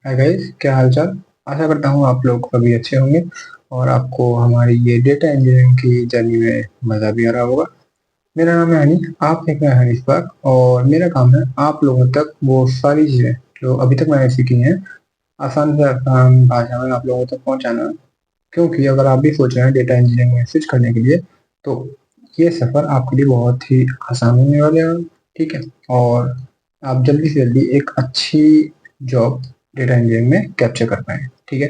Hi guys, क्या हाल चाल। आशा करता हूँ आप लोग सभी अच्छे होंगे और आपको हमारी ये डेटा इंजीनियरिंग की जर्नी में मज़ा भी आ रहा होगा। मेरा नाम है हनी, आप देख रहे हैं हनी स्पार्क और मेरा काम है आप लोगों तक वो सारी चीज़ें जो अभी तक मैंने सीखी हैं आसान से आसान भाषा में आप लोगों तक पहुँचाना। क्योंकि अगर आप भी सोच रहे हैं डेटा इंजीनियरिंग में स्विच करने के लिए, तो ये सफ़र आपके लिए बहुत ही आसान होने वाला है। ठीक है, और आप जल्दी से जल्दी एक अच्छी जॉब डेटा इंजीनियरिंग में कैप्चर कर पाएँ। ठीक है,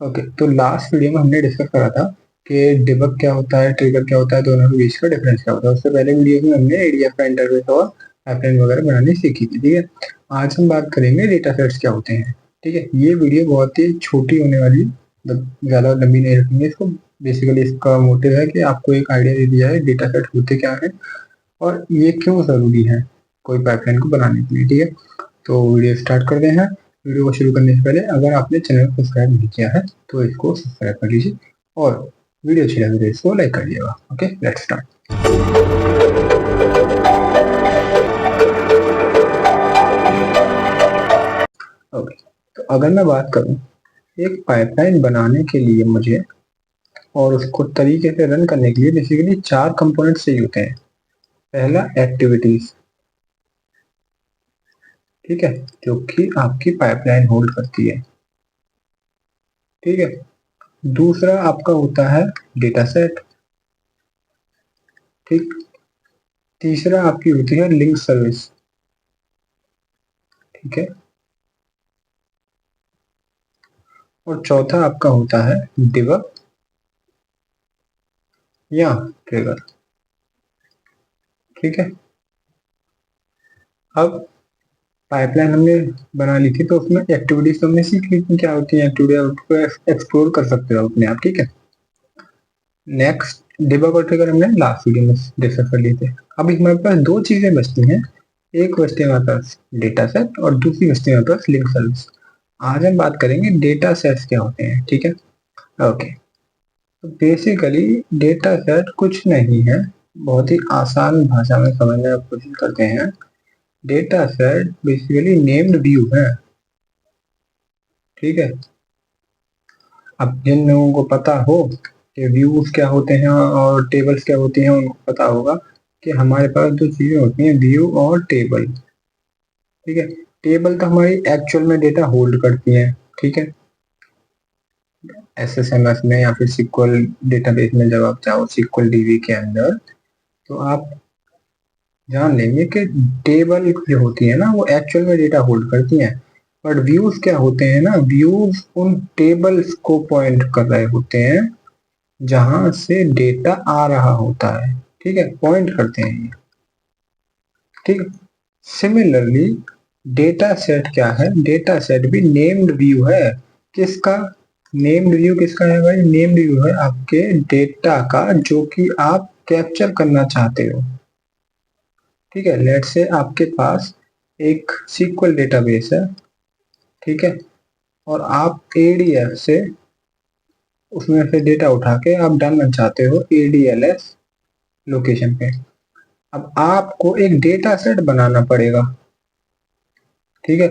ओके। तो लास्ट वीडियो में हमने डिस्कस करा था कि डिबग क्या होता है, ट्रिगर क्या होता है, दोनों के बीच का डिफरेंस क्या होता है। उससे पहले वीडियो में हमने एडीएफ का इंटरफेस और पाइपलाइन वगैरह बनानी सीखी थी। ठीक है, आज हम बात करेंगे डेटा सेट्स क्या होते हैं। ठीक है, ये वीडियो बहुत ही छोटी होने वाली है, ज़्यादा लंबी नहीं रखेंगे इसको। बेसिकली इसका मोटिव है कि आपको एक आइडिया दे दिया है डेटा सेट होते क्या है और ये क्यों ज़रूरी है कोई पाइपलाइन को बनाने के लिए। ठीक है, तो वीडियो स्टार्ट करते हैं। वीडियो को शुरू करने से पहले अगर आपने चैनल को सब्सक्राइब नहीं किया है तो इसको सब्सक्राइब कर लीजिए और वीडियो अच्छी लगे तो इसको लाइक कर दिएगा। Okay, let's start. ओके, तो अगर मैं बात करूं एक पाइपलाइन बनाने के लिए मुझे और उसको तरीके से रन करने के लिए बेसिकली 4 कंपोनेंट्स चाहिए होते हैं। पहला एक्टिविटीज, ठीक है, जो कि आपकी पाइपलाइन होल्ड करती है। ठीक है, दूसरा आपका होता है डेटा सेट। ठीक, तीसरा आपकी होती है लिंक सर्विस। ठीक है, और चौथा आपका होता है डिबग या ट्रिगर। ठीक है, अब पाइपलाइन हमने बना ली थी तो उसमें एक्टिविटीज तो हमने सीख ली थी क्या होती है एक्टिविटी, उसको एक्सप्लोर कर सकते हो अपने आप। ठीक है, नेक्स्ट डिबग और ट्रिगर हमने लास्ट वीडियो में डिस्कस कर लिए थे। अब हमारे पास दो चीजें बचती हैं, एक बचती है हमारे पास डेटा सेट और दूसरी बचती है हमारे पास लिंक सर्विस। आज हम बात करेंगे डेटा सेट्स क्या होते हैं। ठीक है, ओके। तो बेसिकली डेटा सेट कुछ नहीं है, बहुत ही आसान भाषा में समझने की कोशिश करते हैं। Data set basically named view है। ठीक है, अब जिन लोगों को पता हो कि व्यूज क्या होते हैं और टेबल्स क्या होती हैं उनको पता होगा कि हमारे पास दो चीजें होती हैं, व्यू और टेबल। ठीक है, टेबल तो हमारी एक्चुअल में डेटा होल्ड करती है। ठीक है, एसएसएमएस में या फिर सिक्वल डेटाबेस में जब आप चाहो सिक्वल डीबी के अंदर, तो आप जान लेंगे कि टेबल जो होती है ना वो एक्चुअल में डेटा होल्ड करती हैं। बट व्यूज क्या होते हैं ना, व्यूज उन टेबल्स को पॉइंट कर रहे होते हैं जहां से डेटा आ रहा होता है। ठीक है, पॉइंट करते हैं ये। ठीक, सिमिलरली डेटा सेट क्या है, डेटा सेट भी नेम्ड व्यू है। किसका नेम्ड व्यू, किसका है भाई, नेम्ड व्यू है आपके डेटा का जो कि आप कैप्चर करना चाहते हो। ठीक है, लेट्स से आपके पास एक सीक्वल डेटाबेस है। ठीक है, और आप एडीएफ से उसमें से डेटा उठा के आप डालना चाहते हो एडीएलएस लोकेशन पे। अब आपको एक डेटा सेट बनाना पड़ेगा। ठीक है,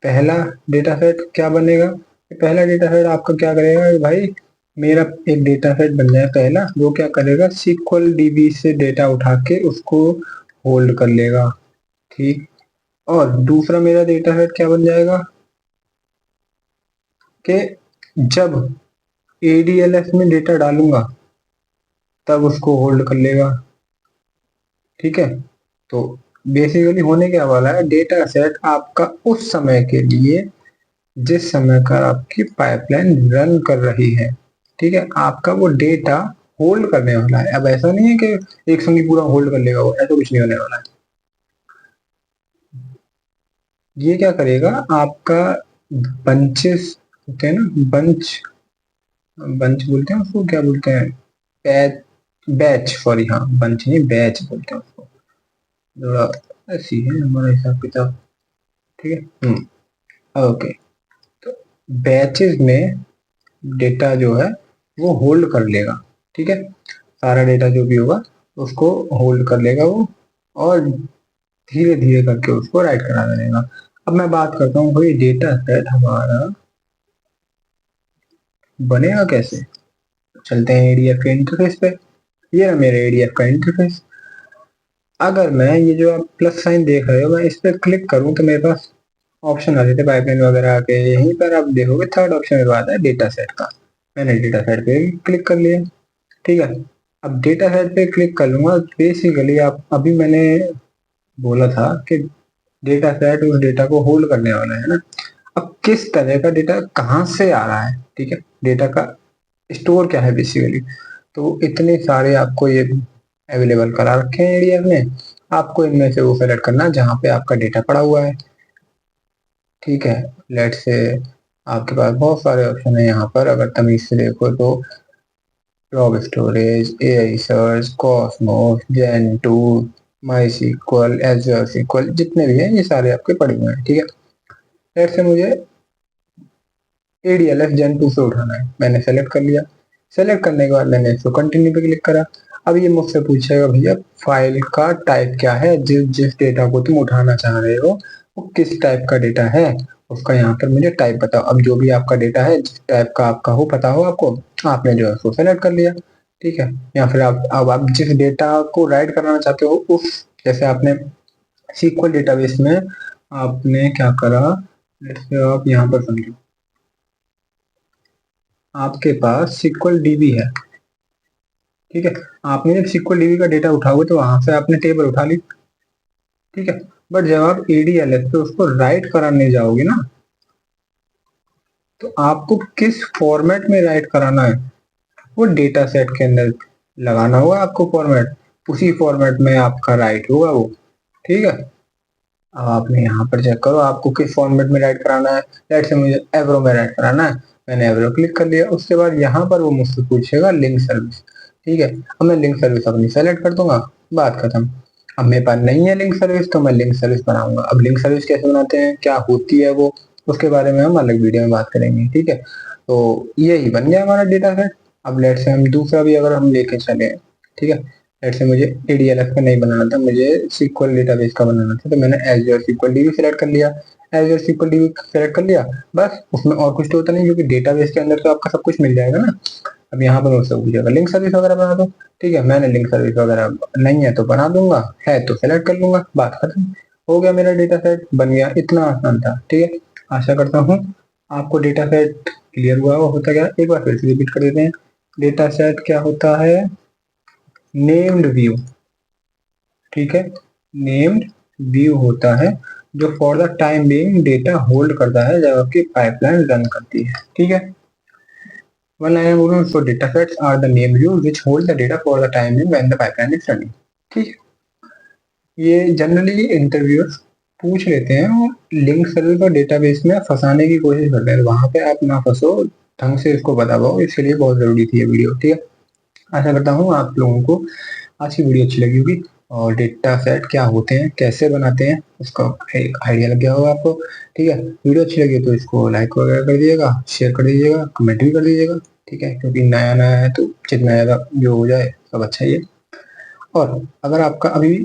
पहला डेटा सेट क्या बनेगा, पहला डेटा सेट आपका क्या करेगा भाई, मेरा एक डेटा सेट बन जाए पहला, वो क्या करेगा सीक्वल डीबी से डेटा उठा के उसको होल्ड कर लेगा। ठीक, और दूसरा मेरा डेटा सेट क्या बन जाएगा कि जब एडीएलएस में डेटा डालूंगा तब उसको होल्ड कर लेगा। ठीक है, तो बेसिकली होने क्या वाला है, डेटा सेट आपका उस समय के लिए जिस समय का आपकी पाइपलाइन रन कर रही है। ठीक है, आपका वो डेटा होल्ड करने वाला है। अब ऐसा नहीं है कि एक संग ही पूरा होल्ड कर लेगा, वो ऐसा कुछ नहीं होने वाला है। ये क्या करेगा, आपका बंचेस होते हैं ना, बंच, बंच बोलते हैं उसको, क्या बोलते हैं, बैच, बैच सॉरी, हाँ बंच नहीं बैच बोलते हैं उसको, थोड़ा ऐसी है हमारा हिसाब किताब। ठीक है, ओके। तो बैचेस में डेटा जो है वो होल्ड कर लेगा। ठीक है, सारा डेटा जो भी होगा उसको होल्ड कर लेगा वो, और धीरे धीरे करके उसको राइट करा देगा। अब मैं बात करता हूँ भाई डेटा सेट हमारा बनेगा कैसे। चलते हैं एडीएफ के इंटरफेस पे। ये है मेरे एडीएफ का इंटरफेस। अगर मैं ये जो आप प्लस साइन देख रहे हो मैं इस पर क्लिक करूँ तो मेरे पास ऑप्शन आ जाते पाइपलाइन वगैरह आके, यहीं पर आप देखोगे थर्ड ऑप्शन मेरे पास है डेटा सेट का। मैंने डेटा सेट पे क्लिक कर लिया। ठीक है, अब डेटा सेट पे क्लिक कर लूंगा। बेसिकली आप अभी मैंने बोला था कि डेटा सेट उस डेटा को होल्ड करने वाला है ना। अब किस तरह का डेटा कहाँ से आ रहा है, ठीक है, डेटा का स्टोर क्या है बेसिकली, तो इतने सारे आपको ये अवेलेबल करा रखे हैं एडीएफ में। आपको इनमें से वो सेलेक्ट करना है जहाँ पे आपका डेटा पड़ा हुआ है। ठीक है, लेट से आपके पास बहुत सारे ऑप्शन है यहाँ पर, अगर तमीज से देखो तो blob storage, AI search, Cosmos, gen two, MySQL, Azure SQL, जितने भी हैं ये सारे आपके पड़े हुए हैं। ठीक है, लेट से मुझे एडीएलएफ जेन2 से उठाना है, मैंने सेलेक्ट कर लिया। सेलेक्ट करने के बाद मैंने इसको कंटिन्यू पे क्लिक करा। अब ये मुझसे पूछेगा भैया फाइल का टाइप क्या है, जिस डेटा को तुम उठाना चाह रहे हो वो किस टाइप का डेटा है, उसका यहाँ पर मुझे टाइप बताओ। अब जो भी आपका डेटा है जिस टाइप का आपका हो पता हो आपको, आपने जो है उसको सेलेक्ट कर लिया। ठीक है, या फिर अब आप जिस डेटा को राइट कराना चाहते हो उस, जैसे आपने सीक्वल डेटाबेस में आपने क्या करा, जैसे आप यहाँ पर समझो आपके पास सीक्वल डीबी है। ठीक है, आपने जब सीक्वल डीबी का डेटा उठाओगे तो वहां से आपने टेबल उठा ली। ठीक है, बट जब आप एडीएलएस पे उसको राइट कराने जाओगे ना, तो आपको किस फॉर्मेट में राइट कराना है वो डेटा सेट के अंदर लगाना होगा आपको फॉर्मेट, उसी फॉर्मेट में आपका राइट होगा वो। ठीक है, अब आपने यहाँ पर चेक करो आपको किस फॉर्मेट में राइट कराना है। लेट से मुझे एवरो में राइट कराना है, मैंने एवरो क्लिक कर लिया। उसके बाद यहाँ पर वो मुझसे पूछेगा लिंक सर्विस। ठीक है, अब मैं लिंक सर्विस अपनी सेलेक्ट कर दूंगा, बात खत्म। अब मेरे पास नहीं है लिंक सर्विस तो मैं लिंक सर्विस बनाऊंगा। अब लिंक सर्विस कैसे बनाते हैं, क्या होती है वो, उसके बारे में हम अलग वीडियो में बात करेंगे। ठीक है, तो यही बन गया हमारा डेटा सेट। अब लेट से हम दूसरा भी अगर हम लेके चले, ठीक है, लेट से मुझे एडीएलएफ का नहीं बनाना था, मुझे सीक्वल डेटाबेस का बनाना था, तो मैंने एजर सीक्वल डीबी सेलेक्ट कर लिया। एजर सीक्वल डीबी सेलेक्ट कर लिया, बस उसमें और कुछ तो होता नहीं क्योंकि डेटाबेस के अंदर तो आपका सब कुछ मिल जाएगा ना। अब यहाँ पर मुझसे पूछेगा लिंक सर्विस वगैरह बना दो। ठीक है, मैंने लिंक सर्विस वगैरह नहीं है तो बना दूंगा, है तो सेलेक्ट कर लूंगा, बात खत्म। हो गया, मेरा डेटा सेट बन गया, इतना आसान था। ठीक है, आशा करता हूँ आपको डेटा सेट क्लियर हुआ होता। क्या एक बार फिर से रिपीट कर देते हैं, डेटा सेट क्या होता है, नेम्ड व्यू। ठीक है, नेम्ड व्यू होता है जो for the time being data hold करता है जब आपकी पाइपलाइन रन करती है। ठीक है, one line I'm moving, so data sets are the named view which hold the data for the time being when the pipeline is running। ठीक है, ये जनरली इंटरव्यूअर्स पूछ लेते हैं और लिंक सर्विस और डेटाबेस में फंसाने की कोशिश करते हैं, वहां पे आप ना फंसो, ढंग से इसको बता पाओ, इसके लिए बहुत जरूरी थी ये वीडियो। ठीक है, आशा करता हूँ आप लोगों को आज की वीडियो अच्छी लगी होगी और डेटा सेट क्या होते हैं कैसे बनाते हैं उसका एक आइडिया लग गया होगा आपको। ठीक है, वीडियो अच्छी लगी तो इसको लाइक वगैरह कर दीजिएगा, शेयर कर दीजिएगा, कमेंट भी कर दीजिएगा। ठीक है, क्योंकि नया नया है तो जितना ज़्यादा जो हो जाए सब अच्छा ही है। और अगर आपका अभी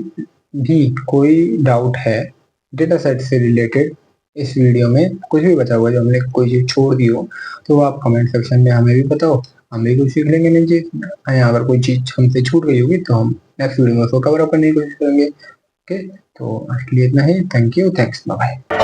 भी कोई डाउट है डेटा सेट से रिलेटेड, इस वीडियो में कुछ भी बचा हुआ जो हमने कोई चीज़ छोड़ दी हो तो आप कमेंट सेक्शन में हमें भी बताओ, हम भी कुछ सीख लेंगे नई चीज़। अगर कोई चीज़ हमसे छूट गई होगी तो हम नेक्स्ट वीडियो में उसको कवर अप करने की कोशिश करेंगे। ओके, तो आज के लिए इतना ही। Thank you, thanks, bye bye.